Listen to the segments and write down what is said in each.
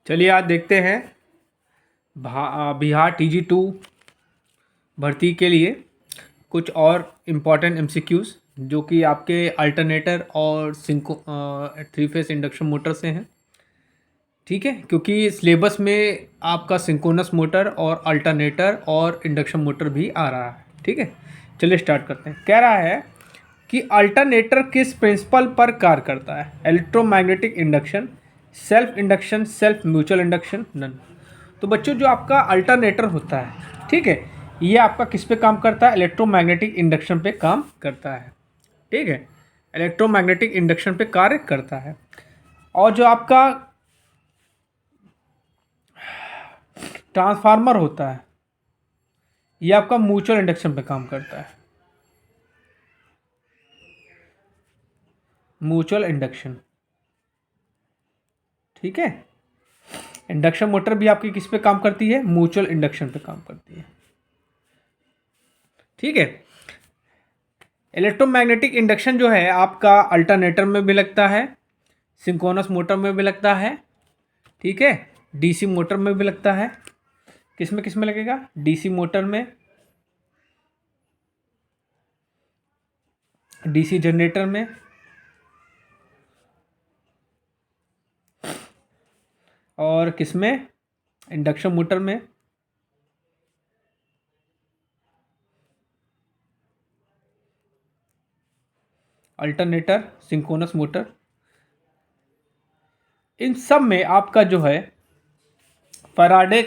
चलिए आज देखते हैं बिहार TG2 भर्ती के लिए कुछ और इम्पॉर्टेंट MCQs जो कि आपके अल्टरनेटर और थ्री फेस इंडक्शन मोटर से हैं। ठीक है, क्योंकि सिलेबस में आपका सिंक्रोनस मोटर और अल्टरनेटर और इंडक्शन मोटर भी आ रहा है। ठीक है, चलिए स्टार्ट करते हैं। कह रहा है कि अल्टरनेटर किस प्रिंसिपल पर कार्य करता है? Electromagnetic induction, self induction, self mutual induction, none. तो बच्चों जो आपका अल्टरनेटर होता है, ठीक है, ये आपका किस पे काम करता है? इलेक्ट्रोमैग्नेटिक इंडक्शन पे काम करता है। ठीक है, इलेक्ट्रोमैग्नेटिक इंडक्शन पे कार्य करता है। और जो आपका ट्रांसफार्मर होता है ये आपका म्यूचुअल इंडक्शन पे काम करता है। म्यूचुअल इंडक्शन, ठीक है। इंडक्शन मोटर भी आपकी किस पे काम करती है? म्यूचुअल इंडक्शन पे काम करती है। ठीक है, इलेक्ट्रोमैग्नेटिक इंडक्शन जो है आपका अल्टरनेटर में भी लगता है, सिंक्रोनस मोटर में भी लगता है, ठीक है, डीसी मोटर में भी लगता है। किस में लगेगा? डीसी मोटर में, डीसी जनरेटर में, और किस में? इंडक्शन मोटर में। अल्टरनेटर, सिंक्रोनस मोटर, इन सब में आपका जो है फैराडे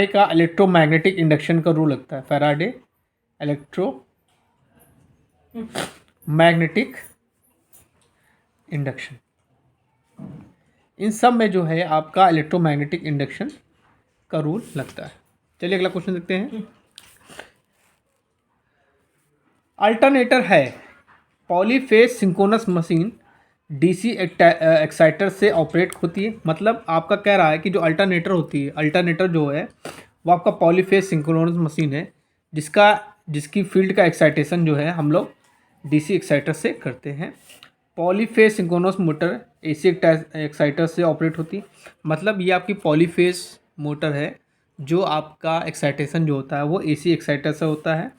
का इलेक्ट्रोमैग्नेटिक इंडक्शन का रूल लगता है। फैराडे इलेक्ट्रोमैग्नेटिक इंडक्शन, इन सब में जो है आपका इलेक्ट्रोमैग्नेटिक इंडक्शन का रूल लगता है। चलिए अगला क्वेश्चन देखते हैं। अल्टरनेटर है polyphase synchronous machine, DC exciter से ऑपरेट होती है। मतलब आपका कह रहा है कि जो अल्टरनेटर होती है, अल्टरनेटर जो है वो आपका पॉलीफेज सिंक्रोनस मशीन है जिसकी फील्ड का एक्साइटेशन जो है हम लोग डीसी एक्साइटर से करते हैं। Polyphase synchronous motor AC exciter से ऑपरेट होती है। मतलब ये आपकी पॉलीफेज मोटर है जो आपका एक्साइटेशन जो होता है वो एसी एक्साइटर से होता है।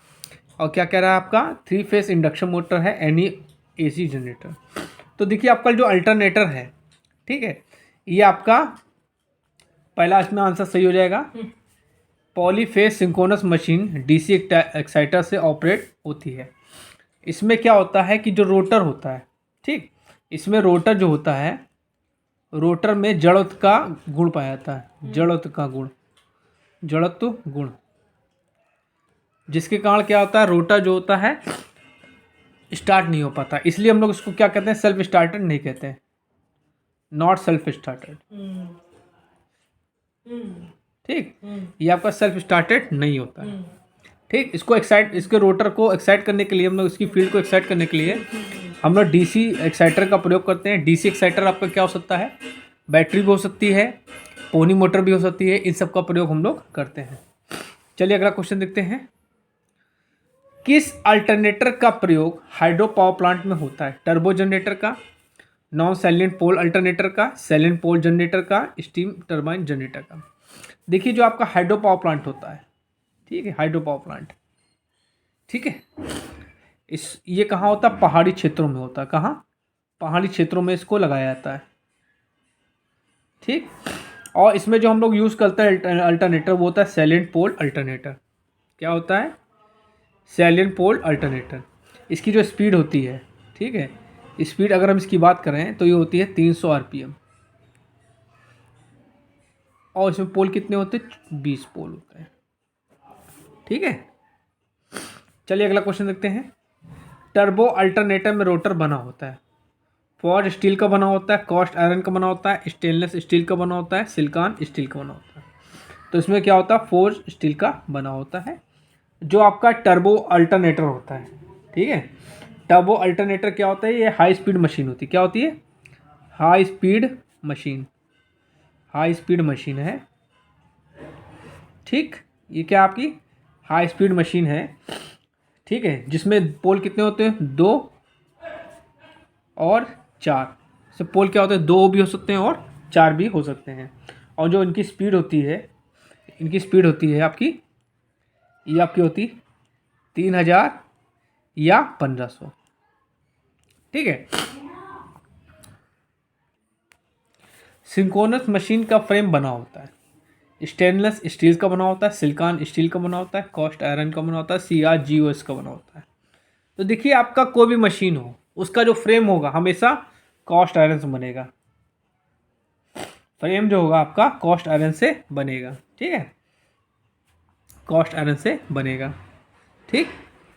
और क्या कह रहा है आपका? थ्री फेस इंडक्शन मोटर है, एनी एसी जनरेटर। तो देखिए आपका जो अल्टरनेटर है, ठीक है, ये आपका पहला इसमें आंसर सही हो जाएगा। Polyphase synchronous machine DC exciter से ऑपरेट होती है। इसमें क्या होता है कि जो रोटर होता है, ठीक, इसमें रोटर जो होता है, रोटर में जड़त्व का गुण पाया जाता है। जड़त्व गुण, जिसके कारण क्या होता है? रोटर जो होता है स्टार्ट नहीं हो पाता। इसलिए हम लोग इसको क्या कहते हैं? सेल्फ स्टार्टेड नहीं कहते हैं, नॉट सेल्फ स्टार्टेड। ठीक, ये आपका सेल्फ स्टार्टेड नहीं होता है। ठीक, इसके रोटर को एक्साइट करने के लिए हम लोग, इसकी फील्ड को एक्साइट करने के लिए हम लोग डीसी एक्साइटर का प्रयोग करते हैं। डीसी एक्साइटर आपका क्या हो सकता है? बैटरी भी हो सकती है, पोनी मोटर भी हो सकती है, इन सब का प्रयोग हम लोग करते हैं। चलिए अगला क्वेश्चन देखते हैं। किस अल्टरनेटर का प्रयोग हाइड्रो पावर प्लांट में होता है? टर्बो जनरेटर का, नॉन सैलिएंट पोल अल्टरनेटर का, सैलिएंट पोल जनरेटर का, स्टीम टरबाइन जनरेटर का। देखिए जो आपका हाइड्रो पावर प्लांट होता है, ठीक है, हाइड्रो पावर प्लांट, ठीक है, ये कहाँ होता है? पहाड़ी क्षेत्रों में होता है। कहाँ? पहाड़ी क्षेत्रों में इसको लगाया जाता है। ठीक, और इसमें जो हम लोग यूज़ करते हैं अल्टरनेटर वो होता है सैलिएंट पोल अल्टरनेटर। क्या होता है? Salient pole alternator. इसकी जो स्पीड होती है, ठीक है, स्पीड अगर हम इसकी बात करें तो ये होती है 300 RPM। और इसमें पोल कितने होते हैं? 20 पोल होते हैं। ठीक है, चलिए अगला क्वेश्चन देखते हैं। टर्बो अल्टरनेटर में रोटर बना होता है, फॉर्ज स्टील का बना होता है, कास्ट आयरन का बना होता है, स्टेनलेस स्टील का बना होता है, सिलिकॉन स्टील का बना होता है। तो इसमें क्या होता है? फोर्ज स्टील का बना होता है जो आपका टर्बो अल्टरनेटर होता है। ठीक है, टर्बो अल्टरनेटर क्या होता है? ये हाई स्पीड मशीन होती है। क्या होती है? High speed machine, high speed machine है। ठीक, ये क्या आपकी हाई स्पीड मशीन है, ठीक है, जिसमें पोल कितने होते हैं? 2 और 4। सब पोल क्या होते हैं? 2 भी हो सकते हैं और 4 भी हो सकते हैं। और जो इनकी स्पीड होती है, आपकी, ये आपकी होती 3000 या 1500। ठीक है। सिंक्रोनस मशीन का फ्रेम बना होता है स्टेनलेस स्टील का बना होता है, सिलिकॉन स्टील का बना होता है, कास्ट आयरन का बना होता है, CRGOS का बना होता है। तो देखिए आपका कोई भी मशीन हो, उसका जो फ्रेम होगा हमेशा कास्ट आयरन से बनेगा। फ्रेम जो होगा आपका कास्ट आयरन से बनेगा। ठीक है, कास्ट आयरन से बनेगा। ठीक,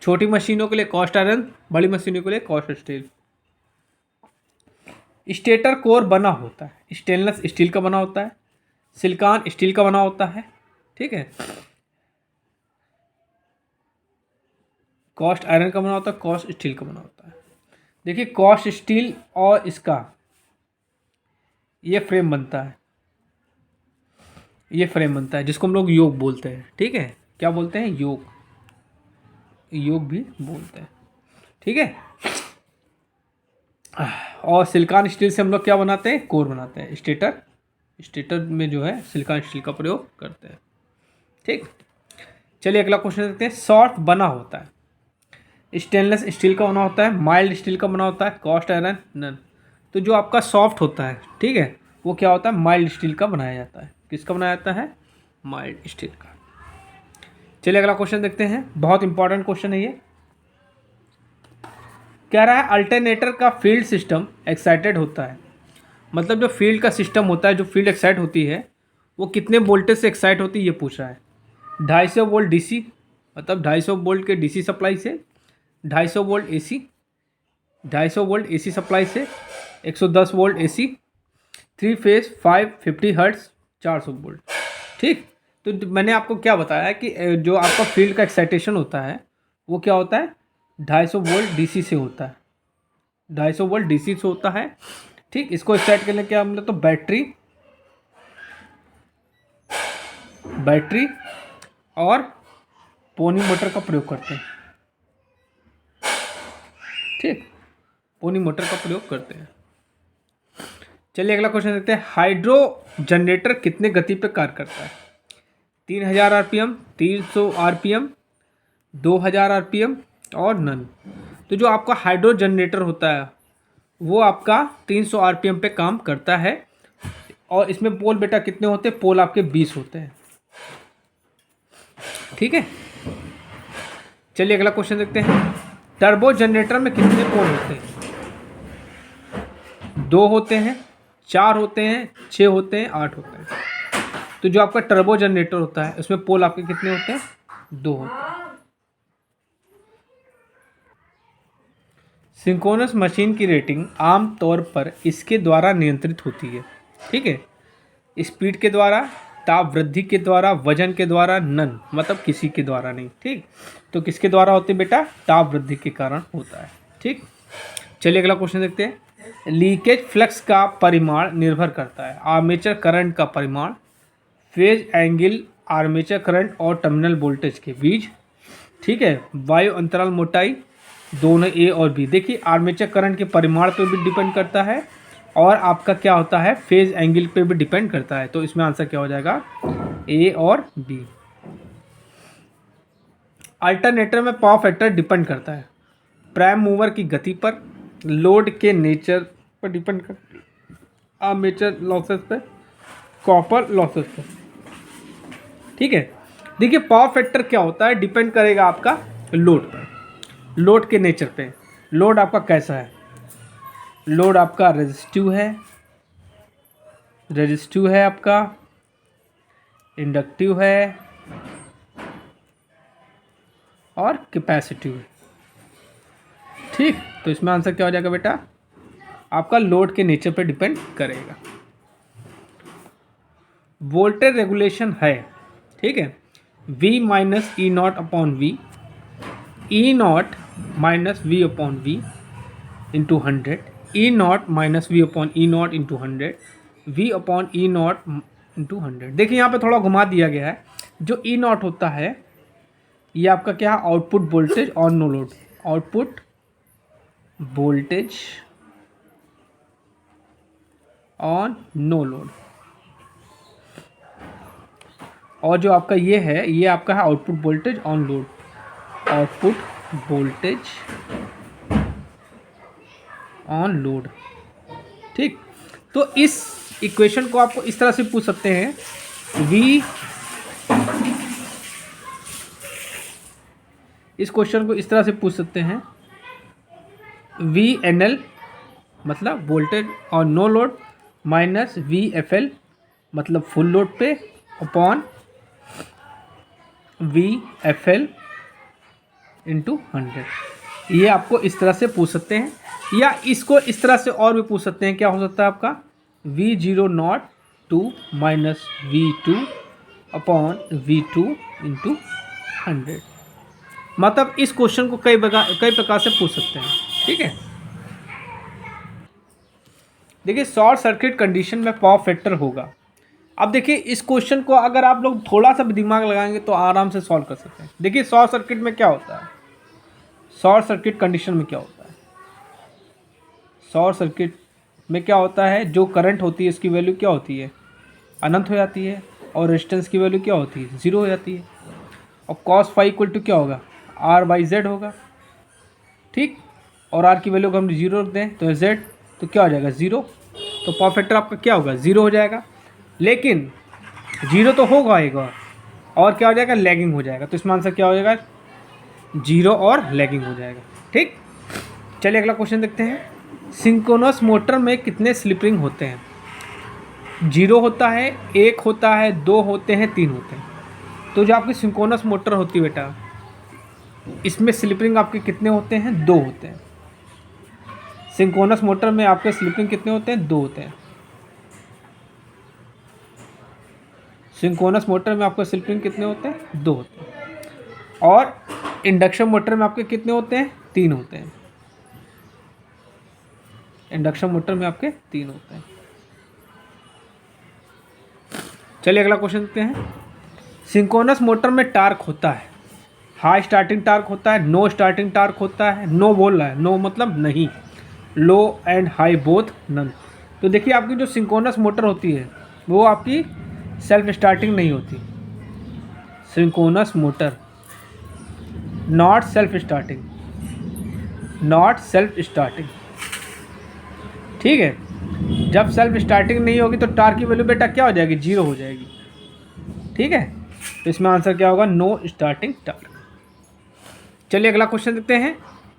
छोटी मशीनों के लिए कास्ट आयरन, बड़ी मशीनों के लिए कास्ट स्टील। स्टेटर कोर बना होता है स्टेनलेस स्टील का बना होता है, सिलिकॉन स्टील का बना होता है। ठीक है, कास्ट आयरन का बना होता है, कास्ट स्टील का बना होता है। देखिए कास्ट स्टील और इसका ये फ्रेम बनता है, जिसको हम लोग योग बोलते हैं। ठीक है, क्या बोलते हैं? योग भी बोलते हैं। ठीक है, और सिलिकॉन स्टील से हम लोग क्या बनाते हैं? कोर बनाते हैं। स्टेटर में जो है सिलिकॉन स्टील का प्रयोग करते हैं। ठीक, चलिए अगला क्वेश्चन देखते हैं। सॉफ्ट बना होता है स्टेनलेस स्टील का बना होता है, माइल्ड स्टील का बना होता है, कास्ट आयरन, नन। तो जो आपका सॉफ्ट होता है, ठीक है, वो क्या होता है? माइल्ड स्टील का बनाया जाता है। किसका बनाया जाता है? माइल्ड स्टील का। चलिए अगला क्वेश्चन देखते हैं, बहुत इंपॉर्टेंट क्वेश्चन है ये। कह रहा है अल्टरनेटर का फील्ड सिस्टम एक्साइटेड होता है। मतलब जो फील्ड का सिस्टम होता है, जो फील्ड एक्साइट होती है, वो कितने वोल्टेज से एक्साइट होती है ये पूछ रहा है। 250 वोल्ट DC, मतलब 250 वोल्ट के DC सप्लाई से, 250 volt AC, 250 volt AC supply से, 110 volt AC, 3 phase 550 hertz, 400 volt. ठीक, तो मैंने आपको क्या बताया कि जो आपका फील्ड का एक्साइटेशन होता है वो क्या होता है? 250 वोल्ट DC से होता है, 250 वोल्ट DC से होता है। ठीक, इसको एक्साइट करने क्या हमने तो बैटरी और पोनी मोटर का प्रयोग करते हैं। ठीक, पोनी मोटर का प्रयोग करते हैं। चलिए अगला क्वेश्चन देखते हैं। हाइड्रो जनरेटर कितने गति पे कार्य करता है? 3000 RPM, 300 RPM, 2000 RPM और नन। तो जो आपका हाइड्रो जनरेटर होता है वो आपका 300 RPM पे काम करता है। और इसमें पोल बेटा कितने होते हैं? पोल आपके 20 होते हैं। ठीक है, चलिए अगला क्वेश्चन देखते हैं। टर्बो जनरेटर में कितने पोल होते हैं? 2 होते हैं, 4 होते हैं, 6 होते हैं, 8 होते हैं। तो जो आपका टर्बो जनरेटर होता है उसमें पोल आपके कितने होते हैं? 2 होते हैं। सिंक्रोनस मशीन की रेटिंग आमतौर पर इसके द्वारा नियंत्रित होती है। ठीक है, स्पीड के द्वारा, ताप वृद्धि के द्वारा, वजन के द्वारा, नन, मतलब किसी के द्वारा नहीं। ठीक, तो किसके द्वारा होती है बेटा? ताप वृद्धि के कारण होता है। ठीक, चलिए अगला क्वेश्चन देखते हैं। लीकेज फ्लक्स का परिमाण निर्भर करता है आर्मेचर करंट का परिमाण, फेज एंगल आर्मेचर करंट और टर्मिनल वोल्टेज के बीच। ठीक है, वायु अंतराल मोटाई, दोनों A और B। देखिए आर्मेचर करंट के परिमाण पे भी डिपेंड करता है और आपका क्या होता है? फेज एंगल पे भी डिपेंड करता है। तो इसमें आंसर क्या हो जाएगा? A और B। अल्टरनेटर में पावर फैक्टर डिपेंड करता है प्राइम मूवर की गति पर, लोड के नेचर पर डिपेंड करता है, आर्मेचर लॉसेस पे, कॉपर लॉसेस पे। ठीक है, देखिए पावर फैक्टर क्या होता है? डिपेंड करेगा आपका लोड पर, लोड के नेचर पे। लोड आपका कैसा है? लोड आपका रेजिस्टिव है आपका, इंडक्टिव है और कैपेसिटिव है। ठीक, तो इसमें आंसर क्या हो जाएगा बेटा? आपका लोड के नेचर पे डिपेंड करेगा। वोल्टेज रेगुलेशन है, ठीक है, V minus E naught upon V, E naught minus V upon V into 100, E naught minus V upon E naught into 100, V upon E naught into 100। देखिए यहाँ पे थोड़ा घुमा दिया गया है। जो ई नॉट होता है ये आपका क्या है? आउटपुट वोल्टेज और no load, output voltage on no load. और जो आपका ये है, ये आपका है output voltage on load, output voltage on load. ठीक, तो इस इक्वेशन को आपको इस तरह से पूछ सकते हैं, इस क्वेश्चन को इस तरह से पूछ सकते हैं, VNL मतलब voltage on no load minus VFL मतलब फुल लोड पे अपॉन VFL इंटू 100। ये आपको इस तरह से पूछ सकते हैं, या इसको इस तरह से और भी पूछ सकते हैं। क्या हो सकता है आपका V0 minus V2 upon V2 into 100। मतलब इस क्वेश्चन को कई प्रकार से पूछ सकते हैं। ठीक है, देखिए शॉर्ट सर्किट कंडीशन में पावर फैक्टर होगा। अब देखिए इस क्वेश्चन को अगर आप लोग थोड़ा सा भी दिमाग लगाएंगे तो आराम से सॉल्व कर सकते हैं। देखिए शॉर्ट सर्किट में क्या होता है, शॉर्ट सर्किट कंडीशन में क्या होता है, शॉर्ट सर्किट में क्या होता है, जो करंट होती है इसकी वैल्यू क्या होती है, अनंत हो जाती है, और रेजिस्टेंस की वैल्यू क्या होती है, 0 हो जाती है। और cos फाई इक्वल टू क्या होगा, R/Z होगा। ठीक, और R की वैल्यू को हम 0 रख दें तो Z तो क्या हो जाएगा 0, तो पावर फैक्टर आपका क्या होगा 0 हो जाएगा। लेकिन 0 तो होगा एक और क्या हो जाएगा, लैगिंग हो जाएगा। तो इसमें आंसर क्या हो जाएगा, 0 और लैगिंग हो जाएगा। ठीक, चलिए अगला क्वेश्चन देखते हैं। सिंक्रोनस मोटर में कितने स्लिप रिंग होते हैं? 0 होता है, 1 होता है, 2 होते हैं, 3 होते हैं। तो जो आपकी सिंक्रोनस मोटर होती है बेटा, इसमें स्लिप रिंग आपके कितने होते हैं, 2 होते हैं। सिंक्रोनस मोटर में आपके स्लिप रिंग कितने होते हैं, 2 होते हैं। सिंक्रोनस मोटर में आपके स्लिप रिंग कितने होते हैं, 2 होते हैं। और इंडक्शन मोटर में आपके कितने होते हैं, 3 होते हैं। इंडक्शन मोटर में आपके 3 होते हैं। चलिए अगला क्वेश्चन देखते हैं। सिंक्रोनस मोटर में टार्क होता है, हाई स्टार्टिंग टार्क होता है, नो स्टार्टिंग टार्क होता है। नो बोल रहा है, नो मतलब नहीं, लो एंड हाई बोथ नन। तो देखिए आपकी जो सिंक्रोनस मोटर होती है वो आपकी सेल्फ स्टार्टिंग नहीं होती। Synchronous motor not self starting, not self starting. ठीक है, जब सेल्फ स्टार्टिंग नहीं होगी तो टार्क की वैल्यू बेटा क्या हो जाएगी, 0 हो जाएगी। ठीक है, तो इसमें आंसर क्या होगा, नो स्टार्टिंग टार्क। चलिए अगला क्वेश्चन देखते हैं।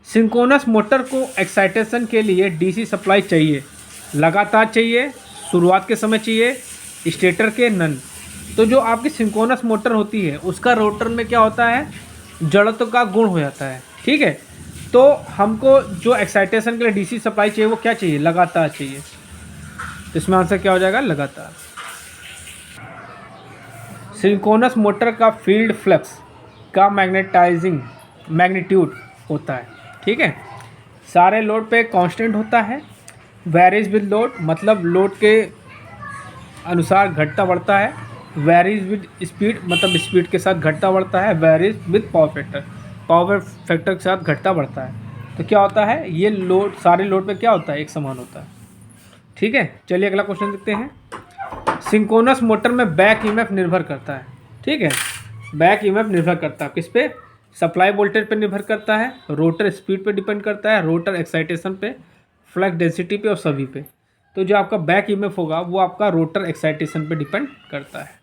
सिंक्रोनस मोटर को एक्साइटेशन के लिए डीसी सप्लाई चाहिए, लगातार चाहिए, शुरुआत के समय चाहिए, स्टेटर के नन। तो जो आपकी सिंक्रोनस मोटर होती है उसका रोटर में क्या होता है, जड़त्व का गुण हो जाता है। ठीक है, तो हमको जो एक्साइटेशन के लिए डीसी सप्लाई चाहिए वो क्या चाहिए, लगातार चाहिए। तो इसमें आंसर क्या हो जाएगा, लगातार। सिंक्रोनस मोटर का फील्ड फ्लक्स का मैग्नीट्यूड होता है। ठीक है, सारे लोड पे कांस्टेंट होता है। वेरीज विद लोड मतलब लोड के अनुसार घटता बढ़ता है। वेरीज विद स्पीड मतलब स्पीड के साथ घटता बढ़ता है। वेरीज विद पावर फैक्टर के साथ घटता बढ़ता है। तो क्या होता है, ये लोड सारे लोड पे क्या होता है, एक समान होता है। ठीक है, चलिए अगला क्वेश्चन देखते हैं। सिंक्रोनस मोटर में बैक ईएमएफ निर्भर करता है। ठीक है, बैक ईएमएफ निर्भर करता है किस पे, सप्लाई वोल्टेज पे निर्भर करता है, रोटर स्पीड पे डिपेंड करता है, रोटर एक्साइटेशन पे, फ्लक्स डेंसिटी पे और सभी पे। तो जो आपका बैक ईएमएफ होगा वो आपका रोटर एक्साइटेशन पे डिपेंड करता है।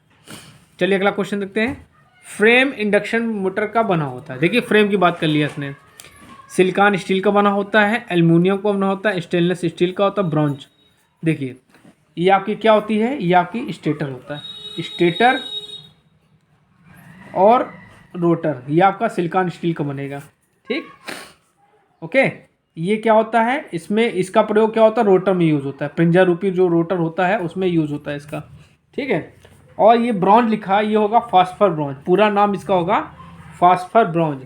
चलिए अगला क्वेश्चन देखते हैं। फ्रेम इंडक्शन मोटर का बना होता है। देखिए फ्रेम की बात कर लिया इसने, सिलिकॉन स्टील का बना होता है, एल्युमिनियम का बना होता है, स्टेनलेस स्टील का होता है, ब्रॉन्ज। देखिए ये आपकी क्या होती है, ये आपकी स्टेटर होता है। स्टेटर और रोटर ये आपका सिलिकॉन स्टील का बनेगा। ठीक, ओके। ये क्या होता है, इसमें इसका प्रयोग क्या होता है, रोटर में यूज़ होता है। पिंजर रूपी जो रोटर होता है उसमें यूज़ होता है इसका। ठीक है, और ये ब्रॉन्ज लिखा है, ये होगा फास्फर ब्रॉन्ज। पूरा नाम इसका होगा फास्फर ब्रॉन्ज।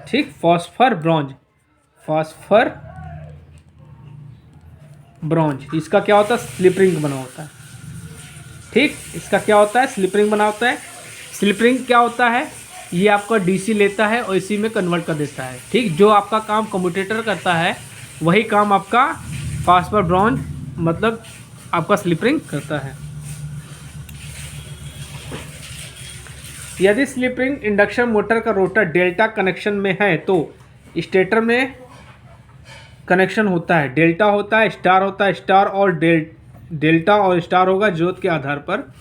ठीक, फास्फर ब्रॉन्ज, फास्फर ब्रॉन्ज। इसका क्या होता है, स्लिप रिंग बना होता है। ठीक, इसका क्या होता है, स्लिप रिंग बना होता है। स्लिप रिंग क्या होता है, ये आपका डीसी लेता है और इसी में कन्वर्ट कर देता है। ठीक, जो आपका काम कम्यूटेटर करता है वही काम आपका फास्फर ब्रॉन्ज मतलब आपका स्लिप रिंग करता है। यदि स्लिप रिंग इंडक्शन मोटर का रोटर डेल्टा कनेक्शन में है तो स्टेटर में कनेक्शन होता है, डेल्टा होता है, स्टार होता है, स्टार और डेल्टा और स्टार होगा जरूरत के आधार पर,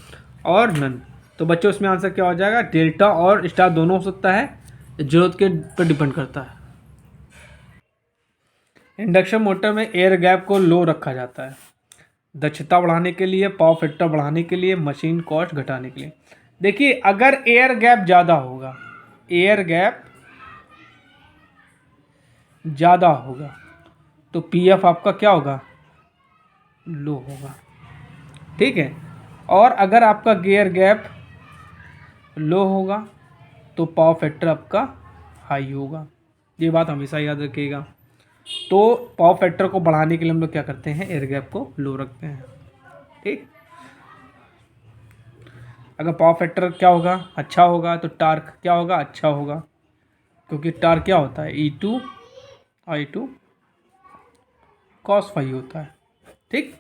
और नन। तो बच्चों इसमें आंसर क्या हो जाएगा, डेल्टा और स्टार दोनों हो सकता है, जरूरत के पर डिपेंड करता है। इंडक्शन मोटर में एयर गैप को लो रखा जाता है, दक्षता बढ़ाने के लिए, पावर फैक्टर बढ़ाने के लिए, मशीन कॉस्ट घटाने के लिए। देखिए अगर एयर गैप ज़्यादा होगा, एयर गैप ज़्यादा होगा तो पीएफ आपका क्या होगा, लो होगा, ठीक है। और अगर आपका गियर गैप लो होगा तो पावर फैक्टर आपका हाई होगा, ये बात हमेशा याद रखिएगा। तो पावर फैक्टर को बढ़ाने के लिए हम लोग क्या करते हैं, एयर गैप को लो रखते हैं, ठीक। अगर पावर फैक्टर क्या होगा, अच्छा होगा, तो टार्क क्या होगा, अच्छा होगा, क्योंकि टार्क क्या होता है, E/2 cos फाई होता है, ठीक।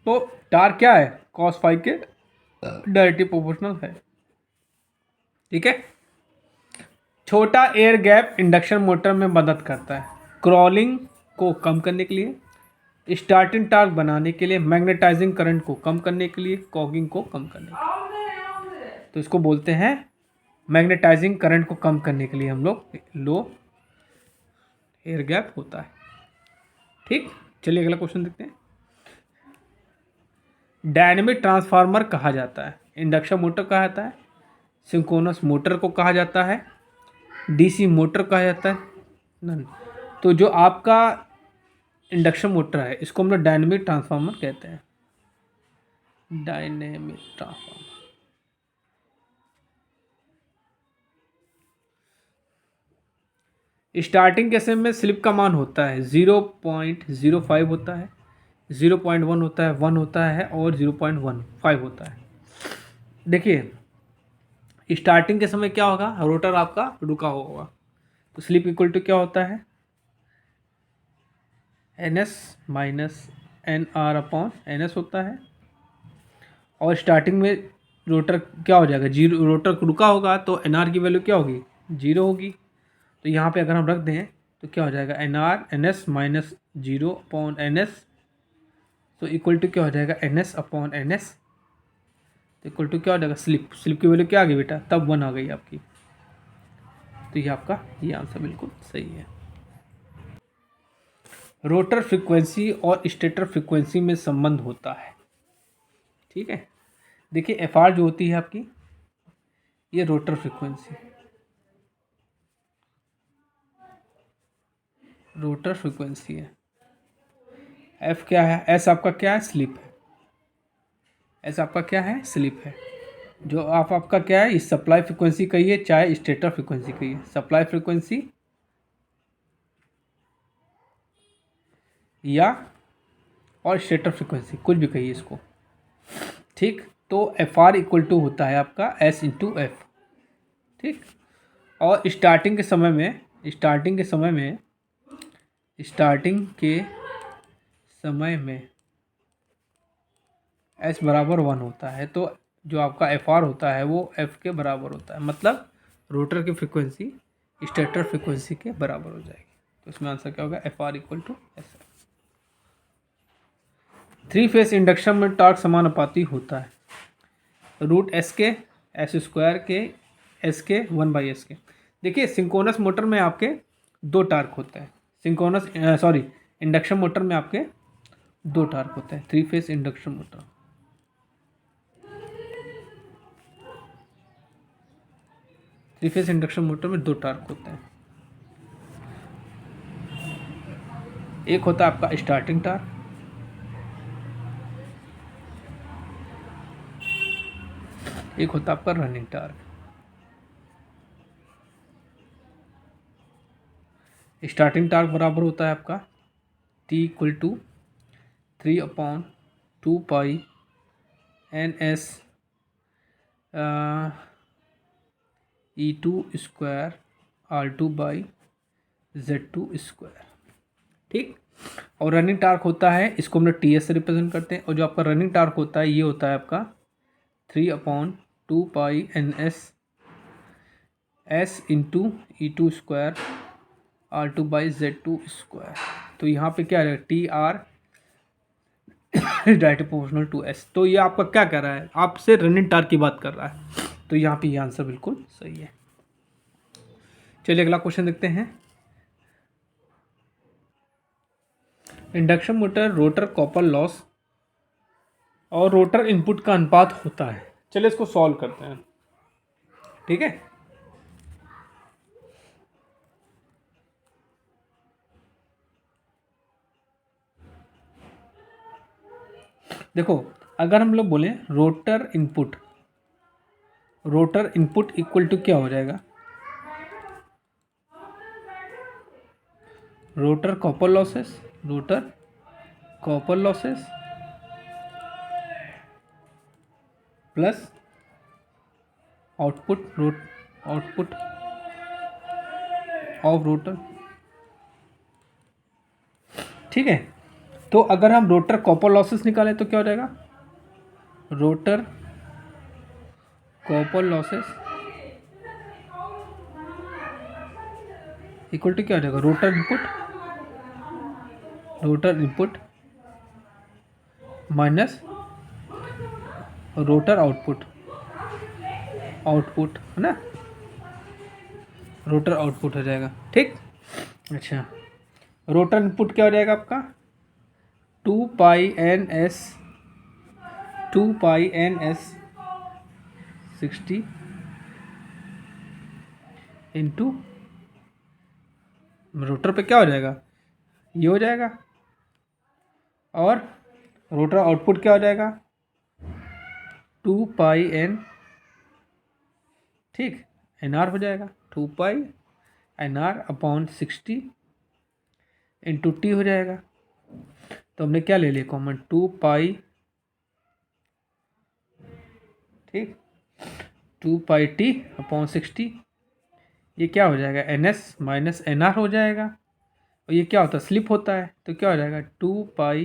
तो टार्क क्या है, cos फाई के डायरेक्टली प्रोपोर्शनल है, ठीक है। छोटा एयर गैप इंडक्शन मोटर में मदद करता है क्रॉलिंग को कम करने के लिए, स्टार्टिंग टार्क बनाने के लिए, मैग्नेटाइजिंग करंट को कम करने के लिए, कॉगिंग को कम करने के लिए। तो इसको बोलते हैं मैग्नेटाइजिंग करंट को कम करने के लिए हम लोग लो एयर गैप होता है, ठीक। चलिए अगला क्वेश्चन देखते हैं। डायनेमिक ट्रांसफार्मर कहा जाता है, इंडक्शन मोटर कहा जाता है, सिंक्रोनस मोटर को कहा जाता है, डीसी मोटर कहा जाता है, नन। तो जो आपका इंडक्शन मोटर है इसको हम लोग डायनेमिक ट्रांसफार्मर कहते हैं, डायनेमिक ट्रांसफार्मर। स्टार्टिंग के समय में स्लिप का मान होता है 0.05 होता है, 0.1 होता है, 1 होता है और 0.15 होता है। देखिए स्टार्टिंग के समय क्या होगा, रोटर आपका रुका होगा, तो स्लिप इक्वल टू क्या होता है, NS माइनस NR/NS होता है। और स्टार्टिंग में रोटर क्या हो जाएगा, जीरो, रोटर रुका होगा तो NR की वैल्यू क्या होगी, 0 होगी। तो यहाँ पे अगर हम रख दें तो क्या हो जाएगा, NS माइनस 0/NS, तो इक्वल टू क्या हो जाएगा, NS/NS, तो इक्वल टू क्या हो जाएगा, स्लिप की वैल्यू क्या आ गई बेटा, तब 1 आ गई आपकी। तो ये आपका ये आंसर बिल्कुल सही है। रोटर फ्रिक्वेंसी और स्टेटर फ्रिक्वेंसी में संबंध होता है, ठीक है। देखिए FR जो होती है आपकी, ये रोटर फ्रिक्वेंसी, रोटर फ्रिक्वेंसी है। F क्या है, S आपका क्या है, स्लिप है, S आपका क्या है, स्लिप है। जो आपका क्या है, इस सप्लाई फ्रिक्वेंसी कहिए चाहे स्टेटर फ्रिक्वेंसी कहिए, सप्लाई फ्रिक्वेंसी या और स्टेटर फ्रिक्वेंसी, कुछ भी कहिए इसको, ठीक। तो FR इक्वल टू होता है आपका S/F, ठीक। और स्टार्टिंग के समय में S बराबर 1 होता है, तो जो आपका FR होता है वो F के बराबर होता है, मतलब रोटर की फ्रिक्वेंसी स्टेटर फ्रिक्वेंसी के बराबर हो जाएगी। तो इसमें आंसर क्या होगा, FR equal to SF। 3 phase induction में टॉर्क समानुपाती होता है, √S के, S² के, S के 1/S के। देखिए सिंक्रोनस मोटर में आपके 2 टार्क होते हैं, इंडक्शन मोटर में आपके 2 टार्क होते हैं, 3 phase induction motor. Three phase induction motor में 2 टार्क होते हैं, एक होता है आपका स्टार्टिंग टार्क, एक होता है आपका रनिंग टार्क। स्टार्टिंग टार्क बराबर होता है आपका T equal to 3/2π NS E2² R2/Z2², ठीक। और रनिंग टार्क होता है, इसको हम लोग टी एस से रिप्रेजेंट करते हैं। और जो आपका रनिंग टार्क होता है ये होता है आपका 3/2 pi NS S into E2 square R2/Z2 square. तो यहाँ पे क्या रहेगा, TR directly proportional to S। तो ये आपका क्या कर रहा है, आपसे रनिंग टार्क की बात कर रहा है। तो यहाँ पे ये आंसर बिल्कुल सही है। चलिए अगला क्वेश्चन देखते हैं। Induction motor rotor copper loss और रोटर इनपुट का अनुपात होता है। चलिए इसको सॉल्व करते हैं, ठीक है। देखो अगर हम लोग बोले रोटर इनपुट इक्वल टू क्या हो जाएगा, rotor copper losses plus output of rotor, ठीक है। तो अगर हम रोटर कॉपर लॉसेस निकालें तो क्या हो जाएगा, rotor copper losses equal to क्या हो जाएगा, rotor input minus rotor output है ना, रोटर आउटपुट हो जाएगा, ठीक। अच्छा रोटर इनपुट क्या हो जाएगा आपका 2 पाई NS 60 इंटू रोटर पे क्या हो जाएगा, ये हो जाएगा। और रोटर आउटपुट क्या हो जाएगा 2 पाई N, ठीक, NR हो जाएगा 2 पाई NR/60 इंटू T हो जाएगा। तो हमने क्या ले लिया कॉमन 2 पाई, ठीक, 2 पाई T/60। ये क्या हो जाएगा NS माइनस NR हो जाएगा। और ये क्या होता है, स्लिप होता है। तो क्या हो जाएगा 2 पाई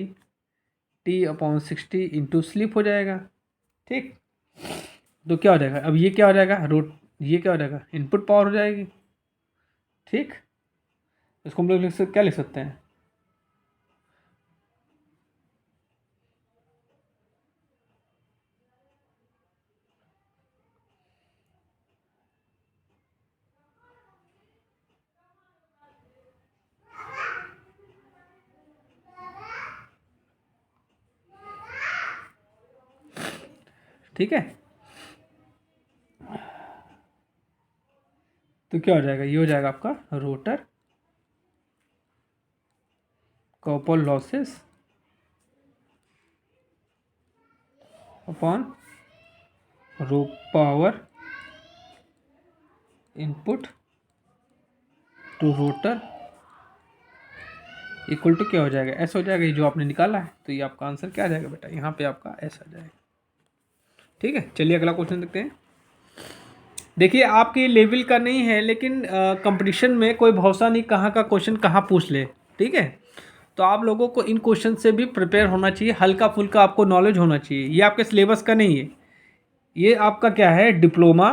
T/60 इंटू स्लिप हो जाएगा, ठीक। तो क्या हो जाएगा, अब ये क्या हो जाएगा ये क्या हो जाएगा, इनपुट पावर हो जाएगी, ठीक। इसको हम लोग क्या लिख सकते हैं, ठीक है। तो क्या हो जाएगा, ये हो जाएगा आपका रोटर कॉपर लॉसेस अपॉन रो power input to rotor equal to क्या हो जाएगा, एस हो जाएगा। ये जो आपने निकाला है, तो ये आपका आंसर क्या आ जाएगा बेटा, यहाँ पे आपका एस आ जाएगा, ठीक है। चलिए अगला क्वेश्चन देखते हैं। देखिए आपके लेवल का नहीं है, लेकिन कंपटीशन में कोई भरोसा नहीं कहाँ का क्वेश्चन कहाँ पूछ ले, ठीक है। तो आप लोगों को इन क्वेश्चन से भी प्रिपेयर होना चाहिए, हल्का फुल्का आपको नॉलेज होना चाहिए। ये आपके सिलेबस का नहीं है, ये आपका क्या है, डिप्लोमा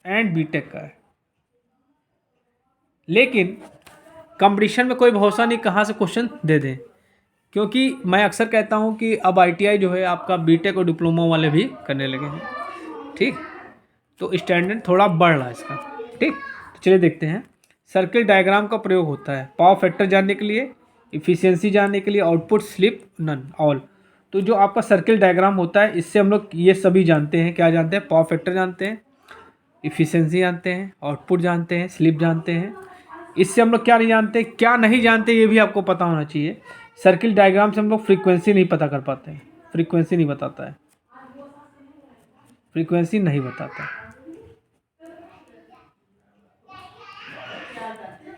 एंड बीटेक का है। लेकिन कंपटीशन में कोई भरोसा नहीं कहाँ से क्वेश्चन दे दें, क्योंकि मैं अक्सर कहता हूँ कि अब ITI जो है आपका बीटेक और डिप्लोमा वाले भी करने लगे हैं, ठीक। तो स्टैंडर्ड थोड़ा बढ़ रहा है इसका, ठीक। तो चलिए देखते हैं। सर्किल डायग्राम का प्रयोग होता है पावर फैक्टर जानने के लिए, इफ़िशियंसी जानने के लिए, आउटपुट, स्लिप, नन, ऑल। तो जो आपका सर्किल डायग्राम होता है, इससे हम लोग ये सभी जानते हैं, क्या जानते हैं, पावर फैक्टर जानते हैं, इफ़िशियंसी जानते हैं, आउटपुट जानते हैं, स्लिप जानते हैं। इससे हम लोग क्या नहीं जानते, क्या नहीं जानते, ये भी आपको पता होना चाहिए। सर्किल डायग्राम से हम लोग फ्रीक्वेंसी नहीं पता कर पाते हैं, फ्रीक्वेंसी नहीं बताता है, फ्रीक्वेंसी नहीं बताता,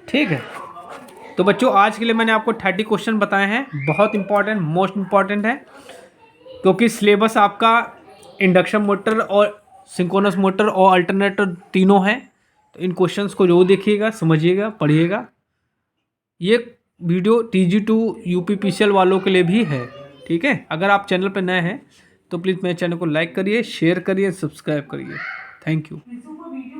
ठीक है। तो बच्चों आज के लिए मैंने आपको 30 क्वेश्चन बताए हैं, बहुत इंपॉर्टेंट, मोस्ट इंपॉर्टेंट है, क्योंकि सिलेबस आपका इंडक्शन मोटर और सिंक्रोनस मोटर और अल्टरनेटर तीनों हैं। तो इन क्वेश्चंस को जो देखिएगा, समझिएगा, पढ़िएगा, ये वीडियो TG2 UPPCL वालों के लिए भी है, ठीक है। अगर आप चैनल पर नए हैं तो प्लीज़ मेरे चैनल को लाइक करिए, शेयर करिए, सब्सक्राइब करिए। Thank you.